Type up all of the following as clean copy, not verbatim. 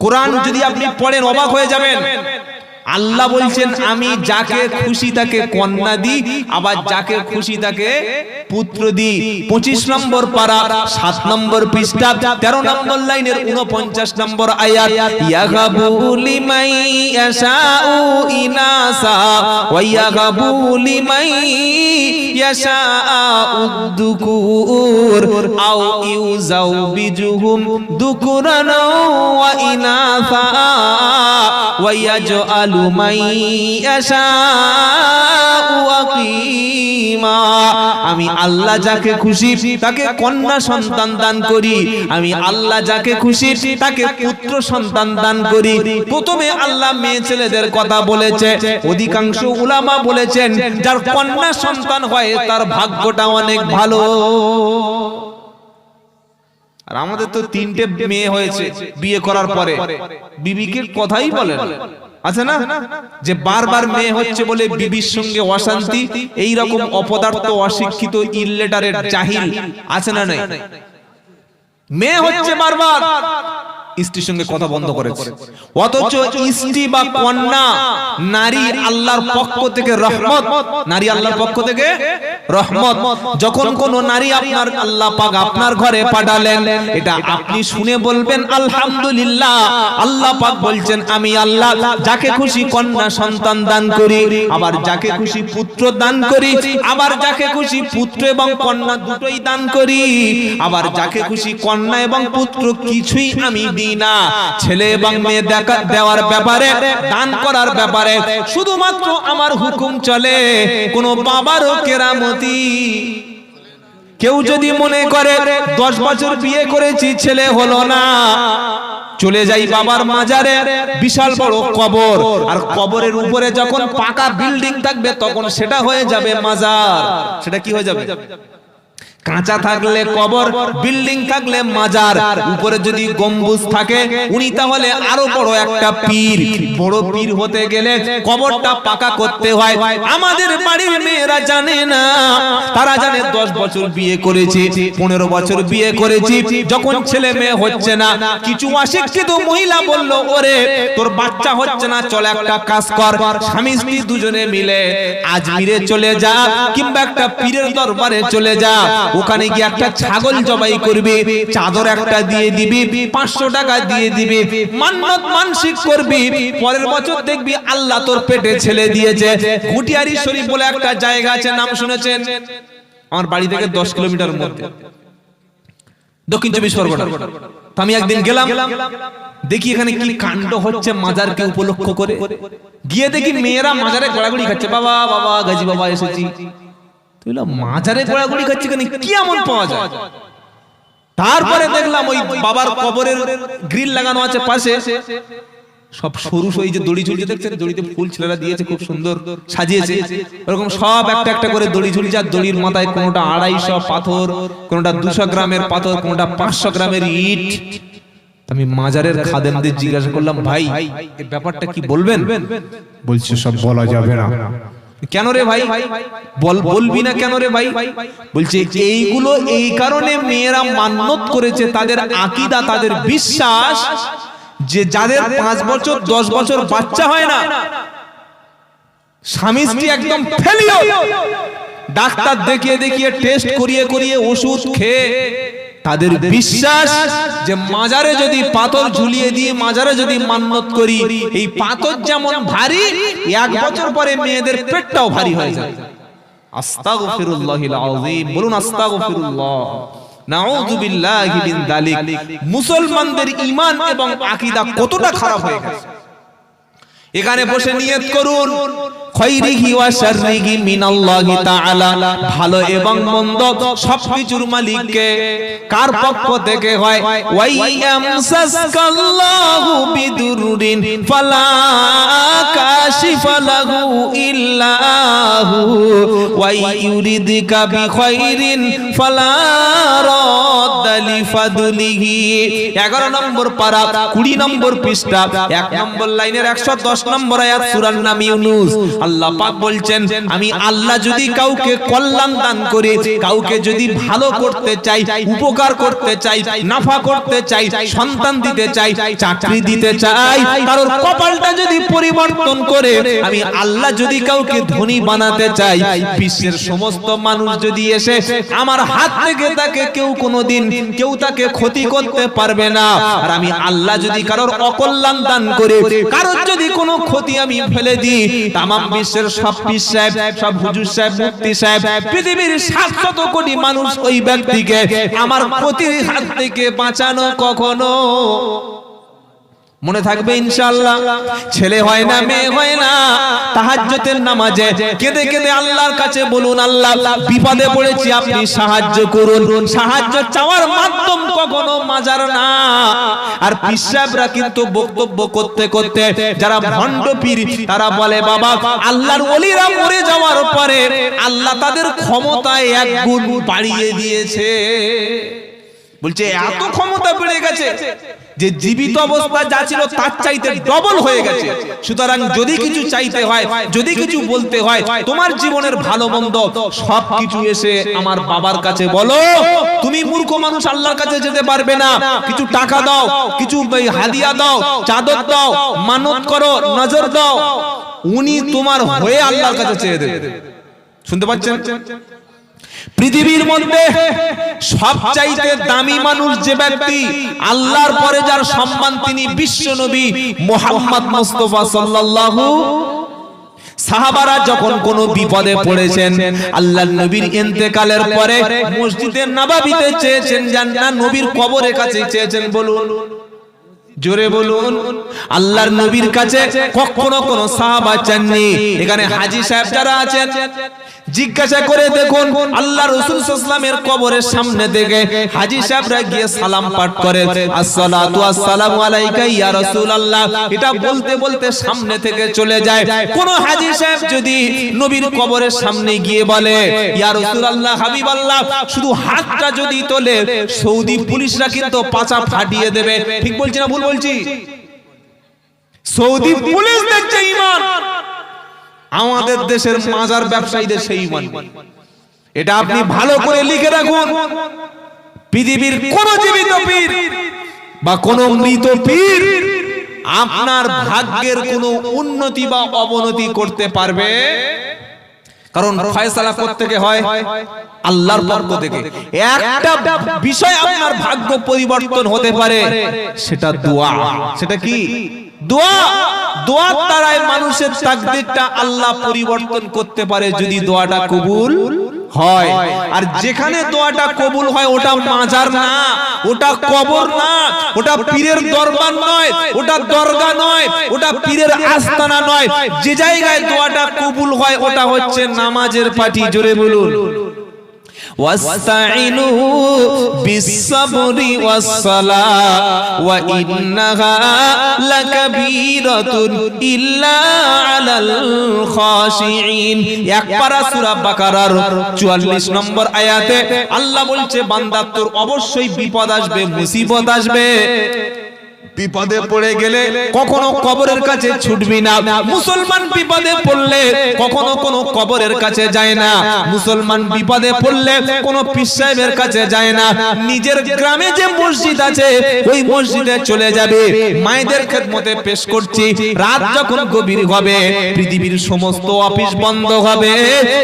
কোরআন যদি আপনি পড়েন অবাক হয়ে যাবেন। আল্লাহ বলছেন আমি যাকে খুশি তাকে কন্যা দিই, আবার যাকে খুশি তাকে পুত্র দিই। 25 নম্বর পারা 7 নম্বর পৃষ্ঠা 13 নম্বর লাইনের 49 নম্বর আয়াত, ইয়াগাবু লিমান ইয়াশাউ ইনাসা ওয়া ইয়াগাবু লিমান ইয়াশাউ যুকুর আও ইউজাউবিজুহুম যুকুরান ওয়া ইনাসা ওয়া ইয়াজআল আমি আল্লাহ যাকে খুশি তাকে কন্যা সন্তান দান করি, আমি আল্লাহ যাকে খুশি তাকে পুত্র সন্তান দান করি। প্রথমে আল্লাহ মেয়ে ছেলেদের কথা বলেছে, অধিকাংশ উলামা বলেছেন যার কন্যা সন্তান হয় তার ভাগ্যটা অনেক ভালো। আর আমাদের তো 3টে মেয়ে হয়েছে বিয়ে করার পরে, বিবিকে কথাই বলেন আছে না, যে বারবার মেয়ে হচ্ছে বলে বিবির সঙ্গে অশান্তি, এই রকম অপদার্থ অশিক্ষিত ইললিটারেট জাহিল আছে না নাই? মেয়ে হচ্ছে বারবার, স্ত্রীর সঙ্গে কথা বন্ধ করেছে। অথচ স্ত্রী বা কন্যা নারী আল্লাহর পক্ষ থেকে রহমত, নারী আল্লাহর পক্ষ থেকে রহমত। যখন কোন নারী আপনার আল্লাহ পাক আপনার ঘরে পাঠালেন, এটা আপনি শুনে বলবেন আলহামদুলিল্লাহ। আল্লাহ পাক বলছেন আমি আল্লাহ যাকে খুশি কন্যা সন্তান দান করি, আবার যাকে খুশি পুত্র দান করি, আবার যাকে খুশি পুত্র এবং কন্যা দুটোই দান করি, আবার যাকে খুশি কন্যা এবং পুত্র কিছুই আমি না। ছেলে এবং মেয়ে দেওয়ার ব্যাপারে, দান করার ব্যাপারে শুধুমাত্র আমার হুকুম চলে। কোন বাবারও কেরামতি। কেউ যদি মনে করে 10 বছর বিয়ে করেছি ছেলে হলো না, চলে যাই বাবার মাজারে, বিশাল বড় কবর, আর কবরের উপরে যখন পাকা বিল্ডিং থাকবে তখন সেটা হয়ে যাবে মাজার। সেটা কি হয়ে যাবে? কাঁচা থাকলে কবর, বিল্ডিং থাকলে মাজার। উপরে যদি গম্বুজ থাকে উনি তাহলে আরো বড় একটা পীর। বড় পীর হতে গেলে কবরটা পাকা করতে হয়। আমাদের বাড়ির মেয়েরা জানে না, তারা জানে 10 বছর বিয়ে করেছি, 15 বছর বিয়ে করেছি, যখন ছেলে মেয়ে হচ্ছে না, কিছু অশিক্ষিত মহিলা বলল ওরে তোর বাচ্চা হচ্ছে না, চল একটা কাজ কর, স্বামী স্ত্রী দুজনে মিলে আজমিরে চলে যা, কিংবা একটা পীরের দরবারে চলে যা, ওখানে গিয়ে একটা ছাগল জবাই করবি, চাদর একটা দিয়ে দিবি, 500 টাকা দিয়ে দিবি, মান্নত মানসিক করবি, পরের বছর দেখবি আল্লাহ তোর পেটে ছেলে দিয়েছে। ঘুটিয়ারি শরীফ বলে একটা জায়গা আছে, নাম শুনেছেন? আমার বাড়ি থেকে 10 কিলোমিটার মধ্যে, দক্ষিণ 24 পরগনা। আমি একদিন গেলাম, দেখি এখানে কি কাণ্ড হচ্ছে মাজারকে উপলক্ষ করে। গিয়ে দেখি মেয়েরা মাজারে গড়াগড়ি খাচ্ছে, বাবা বাবা গাজী বাবা এসেছি। মাজারে গোড়াগুড়ি খাচ্ছে, কি এমন পাওয়া যায়? তারপরে দেখলাম ওই বাবার কবরের গ্রিল লাগানো আছে পাশে, সব সরু সই যে দড়ি ঝুলিয়ে দেখছেন, দড়িতে ফুল ছেলেরা দিয়েছে, খুব সুন্দর সাজিয়েছে, এরকম সব একটা একটা করে দড়ি ঝুলিয়ে, আর দড়ির মাথায় কোনোটা 250 পাথর, কোনোটা 200 গ্রামের পাথর, কোনোটা 500 গ্রামের ইট। আমি মাজারের খাদেমদের জিজ্ঞাসা করলাম, ভাই এই ব্যাপারটা কি বলবেন? বলছে সব বলা যাবে না। কেন রে ভাই? বলবি না কেন রে ভাই? বলছে এইগুলো এই কারণে মেয়েরা মান্যত করেছে, তাদের আকীদা, তাদের বিশ্বাস, যে যাদের 5 বছর 10 বছর বাচ্চা হয় না, স্বামী স্ত্রী একদম ফেলিওর, ডাক্তার দেখিয়ে দেখিয়ে টেস্ট করিয়ে করিয়ে ওষুধ খেয়ে তাদের বিশ্বাস যে মাজারে যদি পাথর ঝুলিয়ে দিয়ে মাজারে যদি মান্যত করি, এই পাথর যেমন ভারী, 1 বছর পরে মেয়েদের পেটটাও ভারী হয়ে যায়। আস্তাগফিরুল্লাহিল আযীম, বলুন আস্তাগফিরুল্লাহ, নাউযু বিল্লাহি মিন যালিক। মুসলমানদের ঈমান এবং আকীদা কতটা খারাপ হয়ে গেছে। এখানে বসে নিয়ত করুন, খায়রিহি ওয়া শাররিহি মিনাল্লাহি তাআলা, ভালো এবং মন্দ সবকিছুর মালিককে কার পক্ষ থেকে হয়? ওয়া ইয়ামসাসকাল্লাহু বিদুররিন ফালা কাশিফা লাহু ইল্লা হু ওয়া ইউরিদকা বিখাইরিন ফালা রাদ্দা লিফাদলিহি 11 নম্বর পারা 20 নম্বর পৃষ্ঠা 1 নম্বর লাইনের 110 নম্বর আয়াত সূরার নাম ইউনূস। আল্লাহ পাক বলছেন আমি আল্লাহ যদি কাউকে কল্যাণ দান করে, কাউকে যদি ভালো করতে চাই, উপকার করতে চাই, নাফা করতে চাই, সন্তান দিতে চাই, চাকরি দিতে চাই, কারোর কপালটা যদি পরিবর্তন করে, আমি আল্লাহ যদি কাউকে ধনী বানাতে চাই, বিশ্বের সমস্ত মানুষ যদি এসে আমার হাত থেকে তাকে কেউ তাকে ক্ষতি করতে পারবে না। আর আমি আল্লাহ যদি কারোর অকল্যাণ দান করে, কারোর যদি কোনো ক্ষতি আমি ফেলে দিই, তামাম বিশ্বের সব পীর সাহেব, সব হুজুর সাহেব, মুফতি সাহেব, পৃথিবীর 700 কোটি মানুষ ওই ব্যক্তিকে আমার ক্ষতির হাত থেকে বাঁচানো কখনো মনে থাকবে ইনশাআল্লাহ। ছেলে হয় না, মেয়ে হয় না, তাহাজ্জুদের নামাজে কেঁদে কেঁদে আল্লাহর কাছে বলুন, আল্লাহ বিপদে পড়েছি, আপনি সাহায্য করুন। সাহায্য চাওয়ার মাধ্যম কখনো মাজার না। আর পীর সাহেবরা কিন্তু বক্তব্য করতে করতে যারা ভণ্ড পীর, তারা বলে বাবা আল্লাহর ওলিরা মরে যাওয়ার পরে আল্লাহ তাদের ক্ষমতায় 1 গুণ বাড়িয়ে দিয়েছে। বলছে এত ক্ষমতা বেড়ে গেছে যে জীবিত অবস্থা যা ছিল তার চাইতে ডবল হয়ে গেছে। সুতরাং যদি কিছু চাইতে হয়, যদি কিছু বলতে হয়, তোমার জীবনের ভালো মন্দ সবকিছু এসে আমার বাবার কাছে বলো। তুমি মূর্খ মানুষ, আল্লাহর কাছে যেতে পারবে না। কিছু টাকা দাও, কিছু হাদিয়া দাও, চাদর দাও, মানত করো, নজর দাও, উনি তোমার হয়ে আল্লাহর কাছে চেয়ে দেবে। শুনতে পাচ্ছেন? পৃথিবীর মধ্যে সবচাইতে দামি মানুষ যে ব্যক্তি, আল্লাহর পরে যার সম্মান, তিনি বিশ্ব নবী মুহাম্মদ মুস্তাফা সাল্লাল্লাহু। সাহাবারা যখন কোনো বিপদে পড়েছেন, আল্লাহর নবীর ইন্তেকালের পরে মসজিদে নববীতে চেয়েছেন, জান্নাত নবীর কবরের কাছে চেয়েছেন। বলুন, জোরে বলুন। আল্লাহর নবীর কাছে কখনো কোনো সাহাবা চাননি। এখানে হাজী সাহেব যারা আছেন জিজ্ঞাসা করে দেখুন, আল্লাহ রাসূল সাল্লাল্লাহু আলাইহি ওয়াসাল্লামের কবরের সামনে থেকে হাজী সাহেবরা গিয়ে সালাম পাঠ করে, আসসালাতু ওয়াসসালামু আলাইকা ইয়া রাসূলুল্লাহ। এটা বলতে বলতে সামনে থেকে চলে যায়। কোন হাজী সাহেব যদি নবীর কবরের সামনে গিয়ে বলে ইয়া রাসূলুল্লাহ, হাবিবাল্লাহ, শুধু হাতটা যদি তোলে, সৌদি পুলিশরা কিন্তু পাছা ফাটিয়ে দেবে। ঠিক বলছি না ভুল বলছি? সৌদি পুলিশ দেখছে ঈমান, আমাদের দেশের মাজার ব্যবসায়ীদের সেই ঈমান। এটা আপনি ভালো করে লিখে রাখুন। পৃথিবীর কোন জীবিত পীর বা কোন মৃত পীর আপনার ভাগ্যের কোনো উন্নতি বা অবনতি করতে পারবে? কারণ ফয়সালা কোত্থেকে হয়? আল্লাহর পক্ষ থেকে। একটা বিষয় আপনার ভাগ্য পরিবর্তন হতে পারে, সেটা দোয়া। সেটা কি? দোয়া। দোয়ার দ্বারাই মানুষের তাকদীরটা আল্লাহ পরিবর্তন করতে পারে যদি দোয়াটা কবুল হয়। আর যেখানে দোয়াটা কবুল হয় ওটা মাজার না, ওটা কবর না, ওটা পীরের দরবার নয়, ওটা দরগা নয়, ওটা পীরের আস্তানা নয়। যে জায়গায় দোয়াটা কবুল হয় ওটা হচ্ছে নামাজের পাটি। জোরে বলুন, ওয়াস্তাইনু বিস-সাবরি ওয়াস-সালাহ ওয়া ইন্নাহা লাকাবীরাতুন ইল্লা আলাল খাশিঈন। এক পারা সূরা বাকারার 44 নম্বর আয়াতে আল্লাহ বলছে, বান্দা তোর অবশ্যই বিপদ আসবে, মুসিবত আসবে। বিপদে পড়ে গেলে কখনো কবরের কাছে ছুটবি না। মুসলমান বিপদে পড়লে কখনো কোনো কবরের কাছে যায় না। মুসলমান বিপদে পড়লে কোনো পীর সাহেবের কাছে যায় না। নিজের গ্রামে যে মসজিদ আছে ওই মসজিদে চলে যাবে। মায়েদের খেদমতে পেশ করছি, রাত যখন গভীর হবে পৃথিবীর সমস্ত অফিস বন্ধ হবে,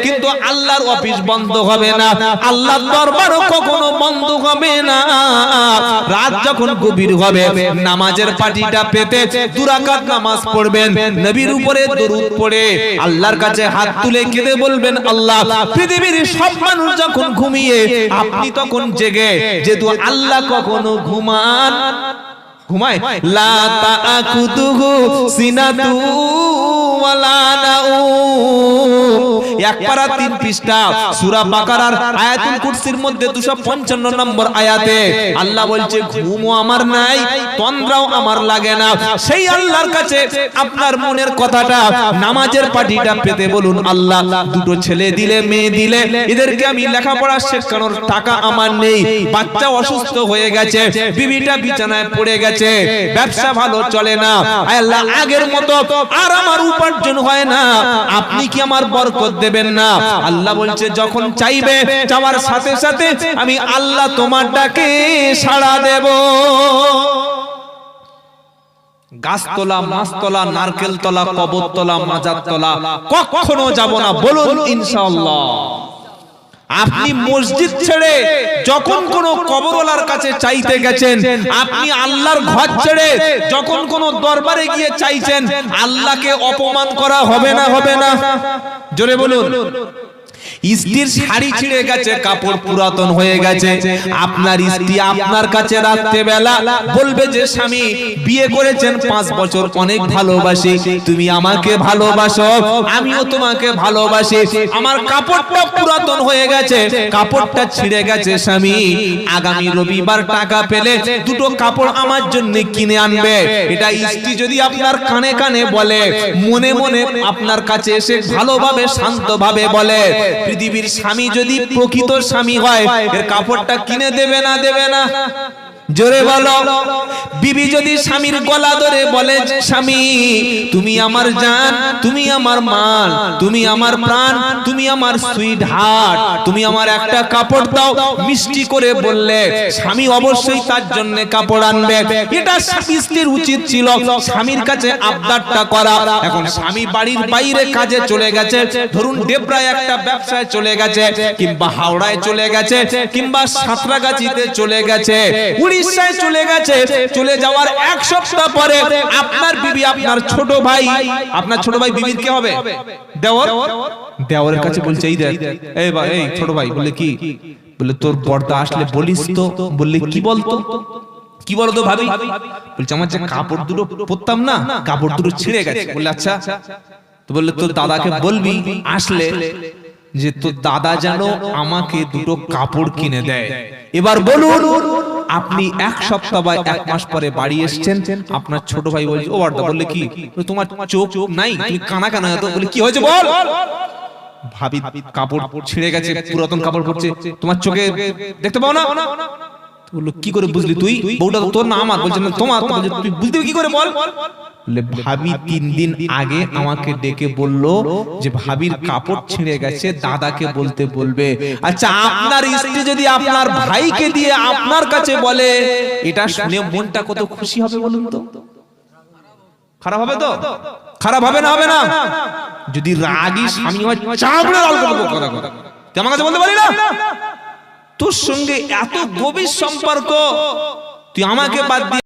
কিন্তু আল্লাহর অফিস বন্ধ হবে না, আল্লাহর দরবারও কখনো বন্ধ হবে না। রাত যখন গভীর হবে নামাজের পাটিটা পেতে 2 রাকাত নামাজ পড়বেন, নবীর উপরে দরুদ পড়ে আল্লাহর কাছে হাত তুলে কেঁদে বলবেন, আল্লাহ পৃথিবীর সব মানুষ যখন ঘুমিয়ে আপনি তখন জেগে, যেহেতু আল্লাহ কখনো ঘুমায় লা তাআখুদুহু সিনাতু ওয়ালা নাউম। এক পারা 3 পৃষ্ঠা সূরা বাকারার আয়াতুল কুরসির মধ্যে 255 নম্বর আয়াতে আল্লাহ বলছে ঘুমও আমার নাই, তন্দ্রাও আমার লাগে না। সেই আল্লাহর কাছে আপনার মনের কথাটা, নামাজের পাটিটা পেতে বলুন, আল্লাহ দুটো ছেলে দিলে, মেয়ে দিলে, এদেরকে আমি লেখাপড়া শেখানোর টাকা আমার নেই, বাচ্চা অসুস্থ হয়ে গেছে, বিবিটা বিছানায় পড়ে গেছে, ব্যবসা ভালো চলে না, আল্লাহ আগের মতো আর আমার উপার্জন হয় না, আপনি কি আমার বরকত দেবেন না? আল্লাহ বলছে যখন চাইবে, চাওয়ার সাথে সাথে আমি আল্লাহ তোমারটাকে সাড়া দেব। গাছতলা, মাছতলা, নারকেল তলা, কবরতলা, মাজার তলা কখনো যাব না, বলুন ইনশাআল্লাহ। আপনি মসজিদ ছেড়ে যখন কোন কবরওয়ালার কাছে চাইতে গেছেন, আপনি আল্লাহর ঘর ছেড়ে যখন কোন দরবারে গিয়ে চাইছেন, আল্লাহকে অপমান করা হবে না? হবে না? জোরে বলুন। স্ত্রীর শাড়ি ছিঁড়ে গেছে, কাপড় পুরাতন হয়ে গেছে, আপনার স্ত্রী আপনার কাছে রাত্রে বেলা বলবে যে স্বামী বিয়ে করেছেন 5 বছর, অনেক ভালোবাসি, তুমি আমাকে ভালোবাসো, আমিও তোমাকে ভালোবাসি, আমার কাপড়টা পুরাতন হয়ে গেছে, কাপড়টা ছিঁড়ে গেছে, স্বামী আগামী রবিবার টাকা পেলে দুটো কাপড় আমার জন্য কিনে আনবে। এটা স্ত্রী যদি আপনার কানে কানে বলে, মনে মনে আপনার কাছে এসে ভালোভাবে শান্তভাবে বলে, পৃথিবীর স্বামী যদি প্রকৃত স্বামী হয়, এর কাপড়টা কিনে দেবে না? দেবে না? জোরে বলো। বিবি যদি স্বামীর গলা ধরে বলে, স্বামী তুমি আমার জান, তুমি আমার মাল, তুমি আমার প্রাণ, তুমি আমার সুইট হার্ট, তুমি আমার একটা কাপড় দাও, মিষ্টি করে বললে স্বামী অবশ্যই তার জন্য কাপড় আনবে। এটা স্ত্রীর উচিত ছিল স্বামীর কাছে আবদারটা করা। এখন স্বামী বাড়ির বাইরে কাজে চলে গেছে, ধরুন ডেবরায় একটা ব্যবসায় চলে গেছে, কিংবা হাওড়ায় চলে গেছে, কিংবা সাঁতরাগাছিতে চলে গেছে, উড়িষ্যায় চলে গেছে, চলে যাওয়ার 1 সপ্তাহ পরে আপনার বিবি, আপনার ছোট ভাই, আপনার ছোট ভাই বিবির কি হবে? দেওর। দেওরের কাছে বলছে, এই দেখ, এই ভাই, এই ছোট ভাই, বলে কি? বলে তোর বর্দা আসলে বলিস তো। বললে কি বলতো? কি বলতো ভাবি? বলছে আমার যে কাপড় দুটো পরতাম না, কাপড় দুটো ছিঁড়ে গেছে। বললে আচ্ছা। তো বললে তোর দাদাকে বলবি আসলে যে তোর দাদা যেন আমাকে দুটো কাপড় কিনে দেয়। এবার বলুন, আপনি 1 সপ্তাহ বা 1 মাস পরে বাড়ি এসেছেন, আপনার ছোট ভাই বলছে, ও বর্দা, বললে কি? তোমার চোখ নাই, তুমি কানা কানা। বলে কি হয়েছে বল? ভাবি কাপড় ছিঁড়ে গেছে, পুরাতন কাপড় পরছে, তোমার চোখে দেখতে পাও না? বললো কি করে বুঝলি তুই? বউটা তোর না আমার? বলছে না তোমার। তুই বুঝতে কি করে বল? ভাবি 3 দিন আগে আমাকে ডেকে বলল যে ভাবির কাপড় ছিঁড়ে গেছে, দাদাকে বলতে বলবে। আচ্ছা, আপনার স্ত্রী যদি আপনার ভাইকে দিয়ে আপনার কাছে বলে, এটা শুনে মনটা কত খুশি হবে বলুন তো? খারাপ হবে তো? খারাপ হবে না? হবে না? যদি রাগী স্বামী হয়, চাবড়ে লাল করে দেবো কথা কথা। তুই আমার কাছে বলতে পারি না? তোর সঙ্গে এত গভীর সম্পর্ক, তুই আমাকে বাদ দিয়ে